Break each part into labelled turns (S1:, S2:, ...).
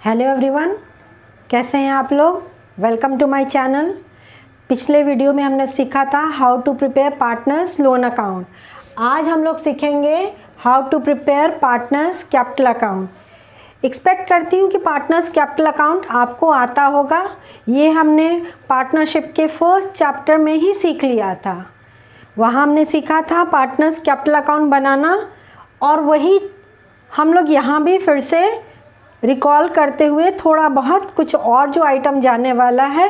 S1: Hello everyone, कैसे हैं आप लोग। Welcome to my channel. पिछले वीडियो में हमने सीखा था how to prepare partners loan account. आज हम लोग सीखेंगे how to prepare partners capital account. Expect करती हूँ कि पार्टनर्स कैपिटल अकाउंट आपको आता होगा। ये हमने पार्टनरशिप के फर्स्ट चैप्टर में ही सीख लिया था। वहाँ हमने सीखा था पार्टनर्स कैपिटल अकाउंट बनाना, और वही हम लोग यहाँ भी फिर से रिकॉल करते हुए थोड़ा बहुत कुछ और जो आइटम जानने वाला है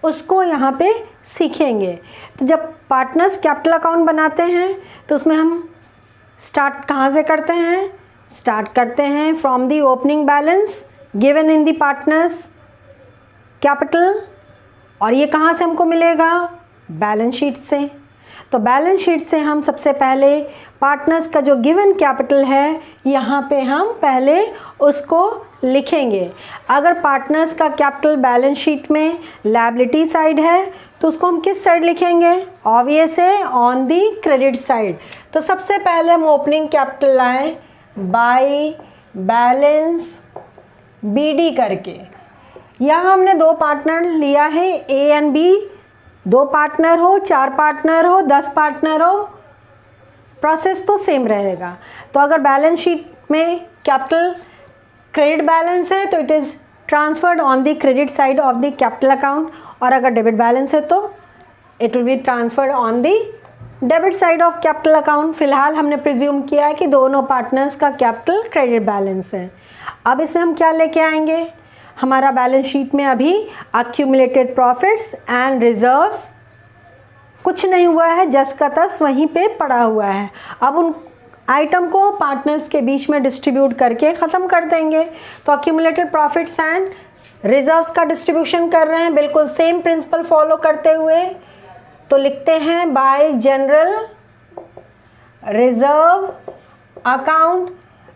S1: उसको यहाँ पे सीखेंगे। तो जब पार्टनर्स कैपिटल अकाउंट बनाते हैं तो उसमें हम स्टार्ट कहाँ से करते हैं? स्टार्ट करते हैं from the opening balance given in the partners capital. और ये कहाँ से हमको मिलेगा? बैलेंस शीट से। तो बैलेंस शीट से हम सबसे पहले पार्टनर्स का जो गिवन कैपिटल है यहाँ पे हम पहले उसको लिखेंगे। अगर पार्टनर्स का कैपिटल बैलेंस शीट में लायबिलिटी साइड है तो उसको हम किस साइड लिखेंगे? ऑब्वियस है, ऑन दी क्रेडिट साइड। तो सबसे पहले हम ओपनिंग कैपिटल लाएं बाय बैलेंस बीडी करके। यहाँ हमने दो पार्टनर लिया है ए एंड बी। दो पार्टनर हो, चार पार्टनर हो, 10 पार्टनर हो, प्रोसेस तो सेम रहेगा। तो अगर बैलेंस शीट में कैपिटल क्रेडिट बैलेंस है तो it is transferred on the credit side of the capital account, और अगर डेबिट बैलेंस है तो it will be transferred on the debit side of capital account. फिलहाल हमने प्रिज्यूम किया है कि दोनों पार्टनर्स का कैपिटल क्रेडिट बैलेंस है। अब इसमें हम क्या लेके आएंगे? हमारा बैलेंस शीट में अभी अक्यूमुलेटेड प्रॉफिट्स एंड रिजर्व्स कुछ नहीं हुआ है, जस का तस वहीं पे पड़ा हुआ है। अब उन आइटम को पार्टनर्स के बीच में डिस्ट्रीब्यूट करके ख़त्म कर देंगे। तो अक्यूमुलेटेड प्रॉफिट्स एंड रिजर्व्स का डिस्ट्रीब्यूशन कर रहे हैं बिल्कुल सेम प्रिंसिपल फॉलो करते हुए। तो लिखते हैं bye general reserve account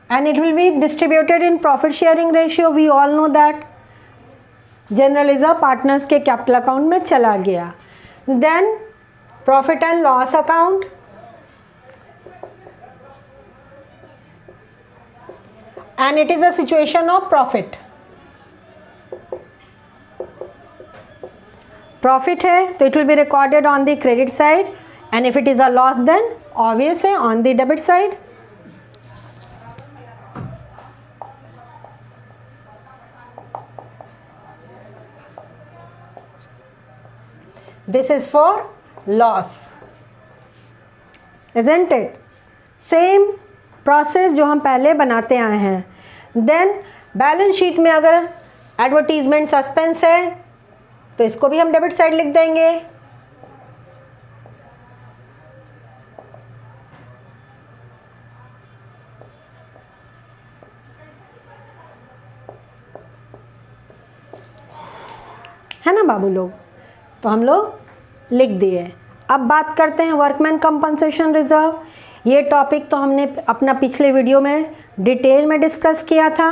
S1: and it will be distributed in profit sharing ratio. We all know that general reserve partners के capital account में चला गया। Then profit and loss account, and it is a situation of profit. Profit है तो it will be recorded on the credit side, and if it is a loss then obvious है on the debit side. This is for loss, isn't it? Same process जो हम पहले बनाते आए हैं। Then balance sheet में अगर advertisement suspense है तो इसको भी हम डेबिट साइड लिख देंगे। है ना बाबू लोग? तो हम लोग लिख दिए। अब बात करते हैं वर्कमैन कंपनसेशन रिजर्व। ये टॉपिक तो हमने अपना पिछले वीडियो में डिटेल में डिस्कस किया था।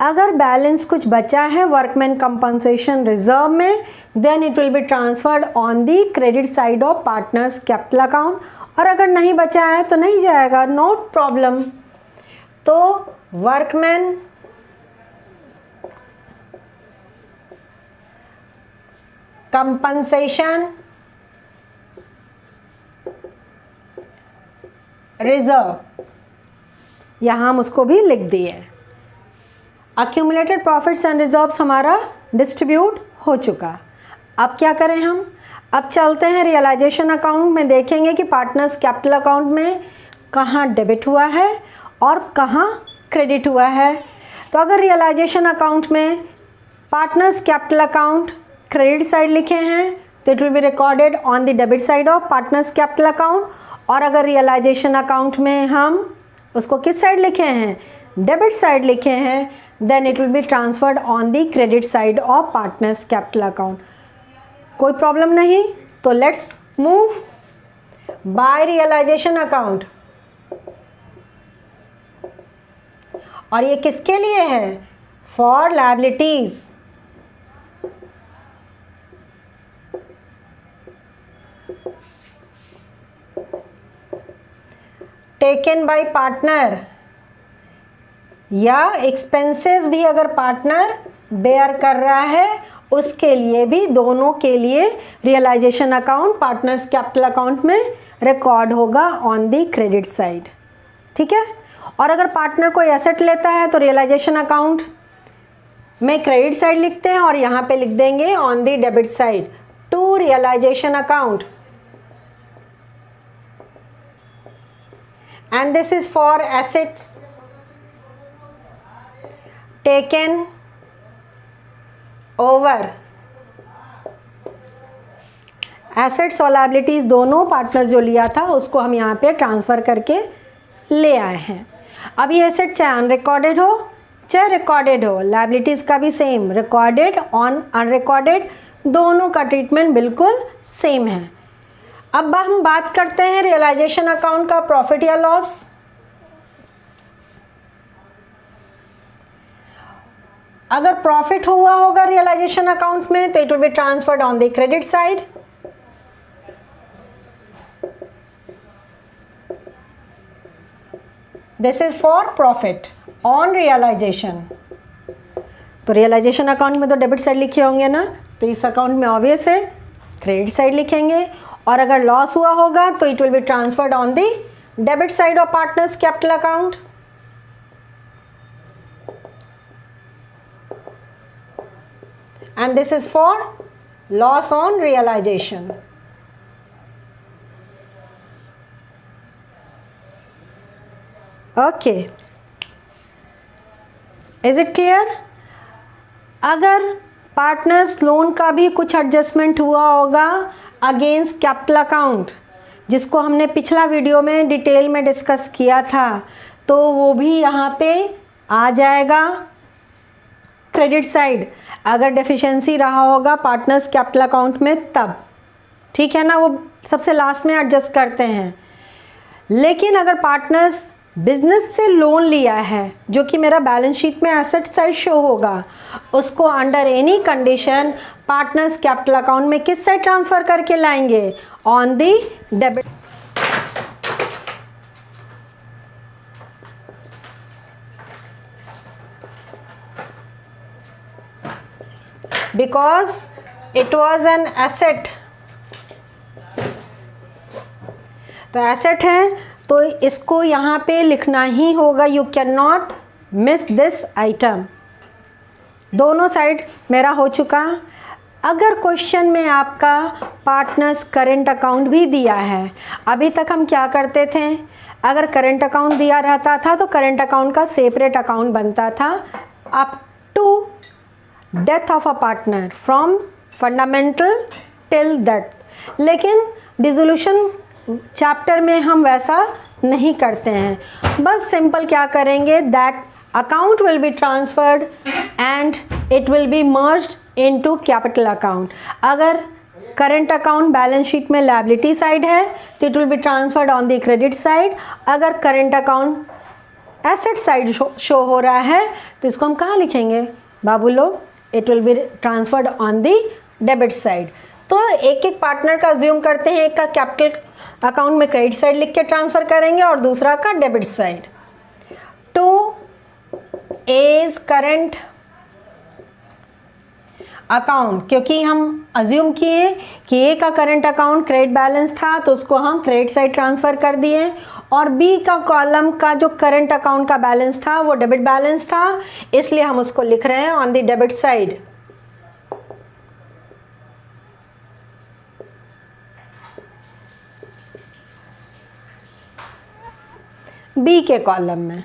S1: अगर बैलेंस कुछ बचा है वर्कमैन कंपनसेशन रिजर्व में, then it will be transferred on the credit side of partners capital account, और अगर नहीं बचा है तो नहीं जाएगा, नो प्रॉब्लम। तो वर्कमैन कंपनसेशन रिजर्व यहाँ हम उसको भी लिख दिए। अक्यूमुलेटेड प्रॉफिट्स एंड रिजर्व्स हमारा डिस्ट्रीब्यूट हो चुका। अब क्या करें हम? अब चलते हैं रियलाइजेशन अकाउंट में, देखेंगे कि पार्टनर्स कैपिटल अकाउंट में कहाँ डेबिट हुआ है और कहाँ क्रेडिट हुआ है। तो अगर रियलाइजेशन अकाउंट में partners capital account credit side लिखे हैं तो it will be recorded on the debit side of partners capital account, और अगर रियलाइजेशन अकाउंट में हम उसको किस साइड लिखे हैं? डेबिट साइड लिखे हैं, then it will be transferred on the credit side of partners capital account. कोई प्रॉब्लम नहीं। तो let's move by realisation account. और ये किसके लिए है? For liabilities. taken by partner या एक्सपेंसेस भी अगर पार्टनर बेयर कर रहा है उसके लिए भी, दोनों के लिए realisation account partners capital account में रिकॉर्ड होगा ऑन दी क्रेडिट साइड। ठीक है। और अगर पार्टनर कोई एसेट लेता है तो रियलाइजेशन अकाउंट में क्रेडिट साइड लिखते हैं और यहाँ पे लिख देंगे on the debit side to realisation account, and this is for assets taken over. Assets और लायबिलिटीज दोनों पार्टनर्स जो लिया था उसको हम यहाँ पे ट्रांसफ़र करके ले आए हैं। अब ये एसेट चाहे अनरिकॉर्डेड हो चाहे रिकॉर्डेड हो, लायबिलिटीज़ का भी सेम, रिकॉर्डेड ऑन अनरिकॉर्डेड दोनों का ट्रीटमेंट बिल्कुल सेम है। अब हम बात करते हैं रियलाइजेशन अकाउंट का प्रॉफिट या लॉस। अगर प्रॉफिट हुआ होगा रियलाइजेशन अकाउंट में तो it will be transferred on the credit side, this is for profit on realisation. तो रियलाइजेशन अकाउंट में तो डेबिट साइड लिखे होंगे ना, तो इस अकाउंट में ऑब्वियस है क्रेडिट साइड लिखेंगे। और अगर लॉस हुआ होगा तो it will be transferred on the debit side of partners capital account. And this is for loss on realization. Okay. Is it clear? अगर पार्टनर्स लोन का भी कुछ एडजस्टमेंट हुआ होगा अगेंस्ट कैपिटल अकाउंट, जिसको हमने पिछला वीडियो में डिटेल में डिस्कस किया था, तो वो भी यहाँ पे आ जाएगा क्रेडिट साइड। अगर डेफिशिएंसी रहा होगा पार्टनर्स कैपिटल अकाउंट में तब, ठीक है ना, वो सबसे लास्ट में एडजस्ट करते हैं। लेकिन अगर पार्टनर्स बिजनेस से लोन लिया है जो कि मेरा बैलेंस शीट में एसेट साइड शो होगा, उसको under any condition partners capital account में किस साइड ट्रांसफ़र करके लाएंगे? On the debit. Because it was an asset, तो एसेट है तो इसको यहाँ पे लिखना ही होगा। You can not miss this item. दोनों साइड मेरा हो चुका। अगर क्वेश्चन में आपका पार्टनर्स करेंट अकाउंट भी दिया है, अभी तक हम क्या करते थे, अगर करेंट अकाउंट दिया रहता था तो करेंट अकाउंट का सेपरेट अकाउंट बनता था up to death of a partner from fundamental till death. लेकिन डिसोल्यूशन चैप्टर में हम वैसा नहीं करते हैं। बस सिंपल क्या करेंगे, that account will be transferred and it will be merged into capital account. अगर करेंट अकाउंट बैलेंस शीट में लायबिलिटी साइड है तो it will be transferred on the credit side. अगर current account asset side show हो रहा है तो इसको हम कहाँ लिखेंगे बाबू लोग? It will be transferred on the debit side. तो एक एक पार्टनर का अज्यूम करते हैं, एक का कैपिटल अकाउंट में क्रेडिट साइड लिख के ट्रांसफ़र करेंगे और दूसरा का debit side. To as current account, क्योंकि हम अज्यूम किए कि ए का करेंट अकाउंट क्रेडिट बैलेंस था तो उसको हम क्रेडिट साइड ट्रांसफ़र कर दिए, और बी का कॉलम का जो करंट अकाउंट का बैलेंस था वो डेबिट बैलेंस था, इसलिए हम उसको लिख रहे हैं on the debit side. B के कॉलम में।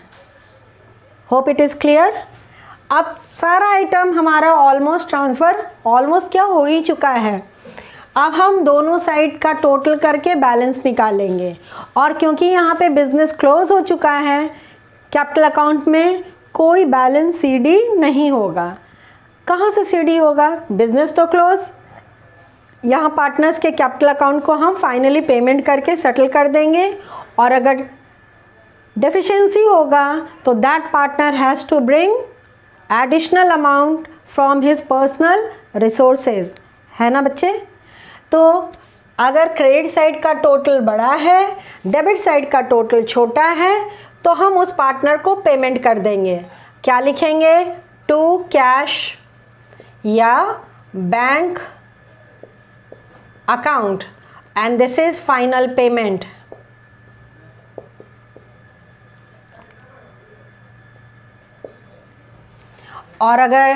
S1: Hope it is clear. अब सारा आइटम हमारा ऑलमोस्ट ट्रांसफ़र ऑलमोस्ट क्या हो ही चुका है। अब हम दोनों साइड का टोटल करके बैलेंस निकालेंगे, और क्योंकि यहाँ पे बिज़नेस क्लोज हो चुका है, कैपिटल अकाउंट में कोई बैलेंस सीडी नहीं होगा। कहाँ से सीडी होगा? बिज़नेस तो क्लोज। यहाँ पार्टनर्स के कैपिटल अकाउंट को हम फाइनली पेमेंट करके सेटल कर देंगे, और अगर डेफिशिएंसी होगा तो that partner has to bring additional amount from his personal resources, है ना बच्चे? तो अगर क्रेडिट साइड का टोटल बड़ा है, डेबिट साइड का टोटल छोटा है, तो हम उस पार्टनर को पेमेंट कर देंगे। क्या लिखेंगे? टू कैश या bank account and this is final payment. और अगर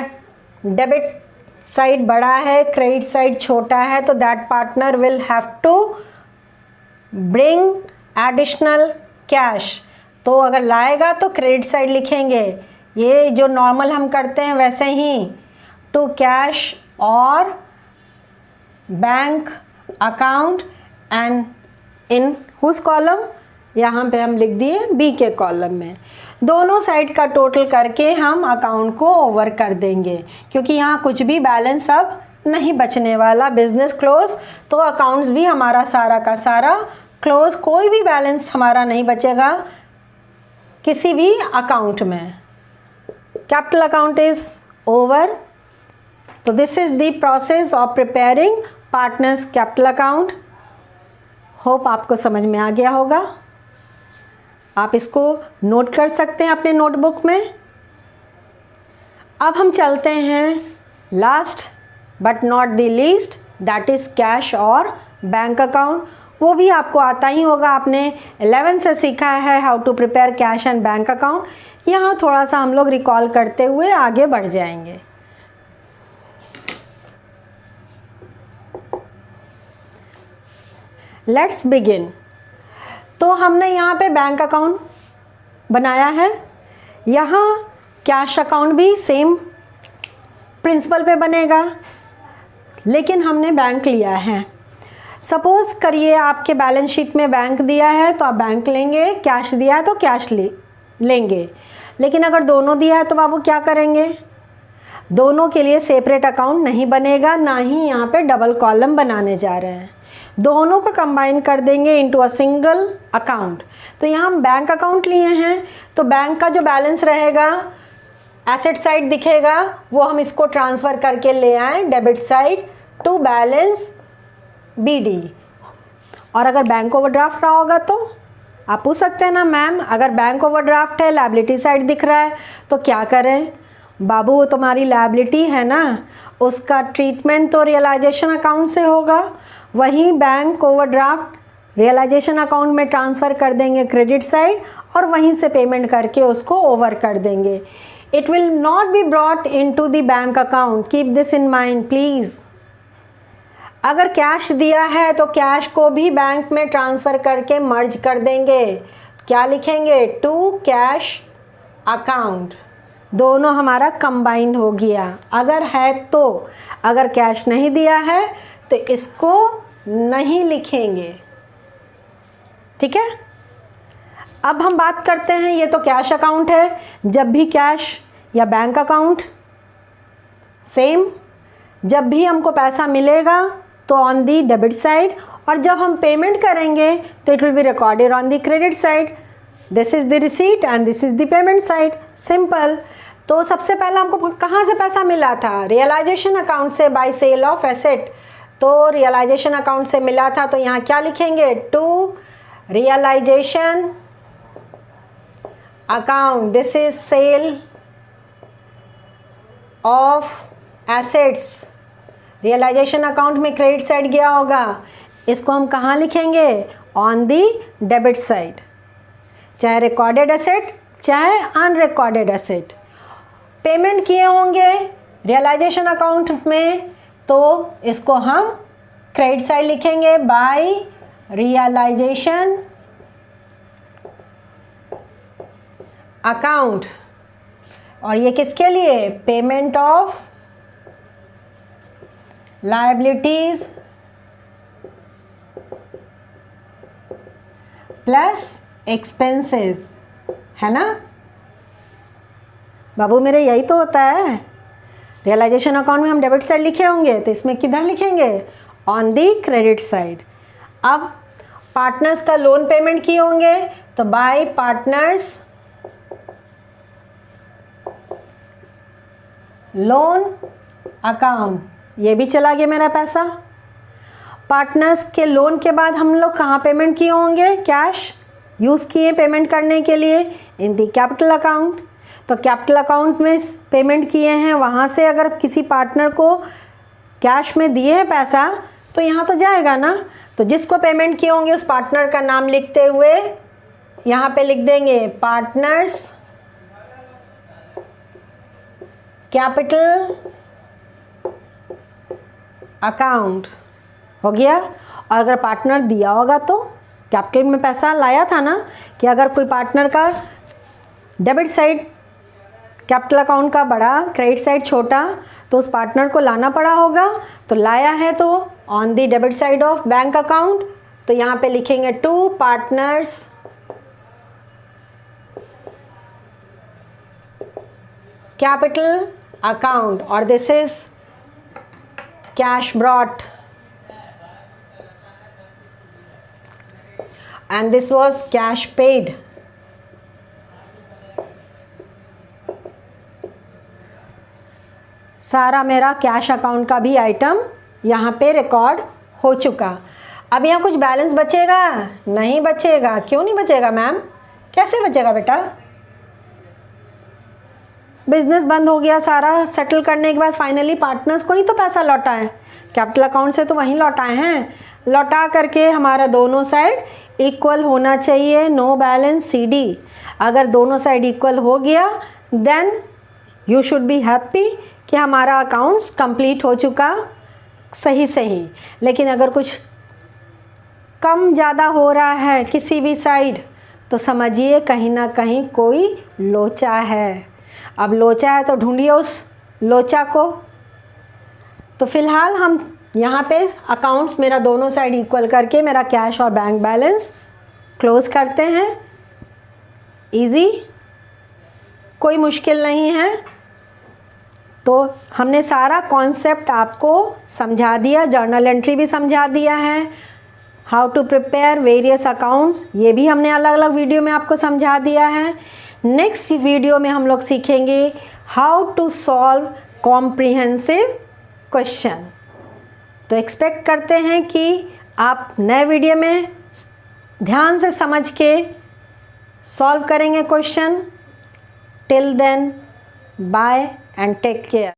S1: डेबिट साइड बड़ा है, क्रेडिट साइड छोटा है, तो that partner will have to bring additional cash. तो अगर लाएगा तो क्रेडिट साइड लिखेंगे, ये जो नॉर्मल हम करते हैं वैसे ही, टू कैश और bank account and in whose column, यहाँ पे हम लिख दिए बी के कॉलम में। दोनों साइड का टोटल करके हम अकाउंट को ओवर कर देंगे, क्योंकि यहाँ कुछ भी बैलेंस अब नहीं बचने वाला। बिजनेस क्लोज तो अकाउंट्स भी हमारा सारा का सारा क्लोज, कोई भी बैलेंस हमारा नहीं बचेगा किसी भी अकाउंट में। Capital account is over. तो this is the process of preparing partners capital account. Hope आपको समझ में आ गया होगा। आप इसको नोट कर सकते हैं अपने नोटबुक में। अब हम चलते हैं last but not the least, that is cash और बैंक अकाउंट। वो भी आपको आता ही होगा, आपने 11th से सीखा है how to prepare cash and bank account. यहाँ थोड़ा सा हम लोग रिकॉल करते हुए आगे बढ़ जाएंगे। Let's begin. तो हमने यहाँ पे बैंक अकाउंट बनाया है, यहाँ कैश अकाउंट भी सेम प्रिंसिपल पे बनेगा, लेकिन हमने बैंक लिया है। सपोज़ करिए आपके बैलेंस शीट में बैंक दिया है तो आप बैंक लेंगे, कैश दिया है तो कैश लेंगे। लेकिन अगर दोनों दिया है तो बाबू क्या करेंगे? दोनों के लिए सेपरेट अकाउंट नहीं बनेगा, ना ही यहाँ पे डबल कॉलम बनाने जा रहे हैं। दोनों को कंबाइन कर देंगे इनटू अ सिंगल अकाउंट। तो यहाँ हम बैंक अकाउंट लिए हैं, तो बैंक का जो बैलेंस रहेगा एसेट साइड दिखेगा, वो हम इसको ट्रांसफ़र करके ले आए debit side to balance BD। और अगर बैंक ओवरड्राफ्ट रहा होगा तो आप पूछ सकते हैं ना, मैम अगर बैंक ओवरड्राफ्ट है, लायबिलिटी साइड दिख रहा है तो क्या करें? बाबू वो तुम्हारी लायबिलिटी है ना, उसका ट्रीटमेंट तो रियलाइजेशन अकाउंट से होगा, वहीं बैंक ओवरड्राफ्ट रियलाइजेशन अकाउंट में ट्रांसफ़र कर देंगे क्रेडिट साइड, और वहीं से पेमेंट करके उसको ओवर कर देंगे। It will not be brought into the bank account, keep this in mind please. अगर कैश दिया है तो कैश को भी बैंक में ट्रांसफ़र करके मर्ज कर देंगे। क्या लिखेंगे? To cash account. दोनों हमारा कंबाइन हो गया अगर है तो। अगर कैश नहीं दिया है तो इसको नहीं लिखेंगे, ठीक है। अब हम बात करते हैं, ये तो कैश अकाउंट है, जब भी कैश या बैंक अकाउंट सेम, जब भी हमको पैसा मिलेगा तो ऑन दी डेबिट साइड, और जब हम पेमेंट करेंगे तो it will be recorded on the credit side. This is the receipt and this is the payment side, simple. तो सबसे पहला हमको कहाँ से पैसा मिला था? रियलाइजेशन अकाउंट से, बाय सेल ऑफ एसेट। तो रियलाइजेशन अकाउंट से मिला था, तो यहाँ क्या लिखेंगे? To realisation account, this is sale of assets. Realisation account में क्रेडिट साइड गया होगा, इसको हम कहाँ लिखेंगे? ऑन दी डेबिट साइड, चाहे रिकॉर्डेड एसेट चाहे अनरिकॉर्डेड एसेट। पेमेंट किए होंगे रियलाइजेशन अकाउंट में, तो इसको हम क्रेडिट साइड लिखेंगे बाय रियलाइजेशन अकाउंट। और ये किसके लिए? Payment of liabilities plus expenses, है ना बाबू मेरे? यही तो होता है। रियलाइजेशन अकाउंट में हम डेबिट साइड लिखे होंगे, तो इसमें किधर लिखेंगे? On the credit side. अब पार्टनर्स का लोन पेमेंट किए होंगे, तो बाय पार्टनर्स लोन अकाउंट, ये भी चला गया मेरा पैसा। पार्टनर्स के लोन के बाद हम लोग कहाँ पेमेंट किए होंगे? कैश यूज़ किए पेमेंट करने के लिए इन दी कैपिटल अकाउंट। तो कैपिटल अकाउंट में पेमेंट किए हैं, वहाँ से अगर किसी पार्टनर को कैश में दिए हैं पैसा तो यहाँ तो जाएगा ना। तो जिसको पेमेंट किए होंगे उस पार्टनर का नाम लिखते हुए यहाँ पे लिख देंगे पार्टनर्स कैपिटल अकाउंट, हो गया। और अगर पार्टनर दिया होगा तो कैपिटल में पैसा लाया था ना कि अगर कोई पार्टनर का डेबिट साइड कैपिटल अकाउंट का बड़ा, क्रेडिट साइड छोटा, तो उस पार्टनर को लाना पड़ा होगा। तो लाया है तो on the debit side of bank account, तो यहाँ पे लिखेंगे टू पार्टनर्स कैपिटल अकाउंट, और this is cash brought and this was cash paid. सारा मेरा कैश अकाउंट का भी आइटम यहाँ पे रिकॉर्ड हो चुका। अब यहाँ कुछ बैलेंस बचेगा? नहीं बचेगा। क्यों नहीं बचेगा मैम? कैसे बचेगा बेटा? बिजनेस बंद हो गया, सारा सेटल करने के बाद फाइनली पार्टनर्स को ही तो पैसा लौटा है, कैपिटल अकाउंट से तो वहीं लौटाए हैं। लौटा करके हमारा दोनों साइड इक्वल होना चाहिए, नो बैलेंस सीडी। अगर दोनों साइड इक्वल हो गया then you should be happy कि हमारा अकाउंट्स कंप्लीट हो चुका सही। लेकिन अगर कुछ कम ज़्यादा हो रहा है किसी भी साइड तो समझिए कहीं ना कहीं कोई लोचा है। अब लोचा है तो ढूंढिए उस लोचा को। तो फिलहाल हम यहाँ पे अकाउंट्स मेरा दोनों साइड इक्वल करके मेरा कैश और बैंक बैलेंस क्लोज करते हैं। इजी, कोई मुश्किल नहीं है। तो हमने सारा कॉन्सेप्ट आपको समझा दिया, जर्नल एंट्री भी समझा दिया है, how to prepare various accounts ये भी हमने अलग अलग वीडियो में आपको समझा दिया है। नेक्स्ट वीडियो में हम लोग सीखेंगे how to solve comprehensive question. तो एक्सपेक्ट करते हैं कि आप नए वीडियो में ध्यान से समझ के सॉल्व करेंगे question. Till then bye and take care.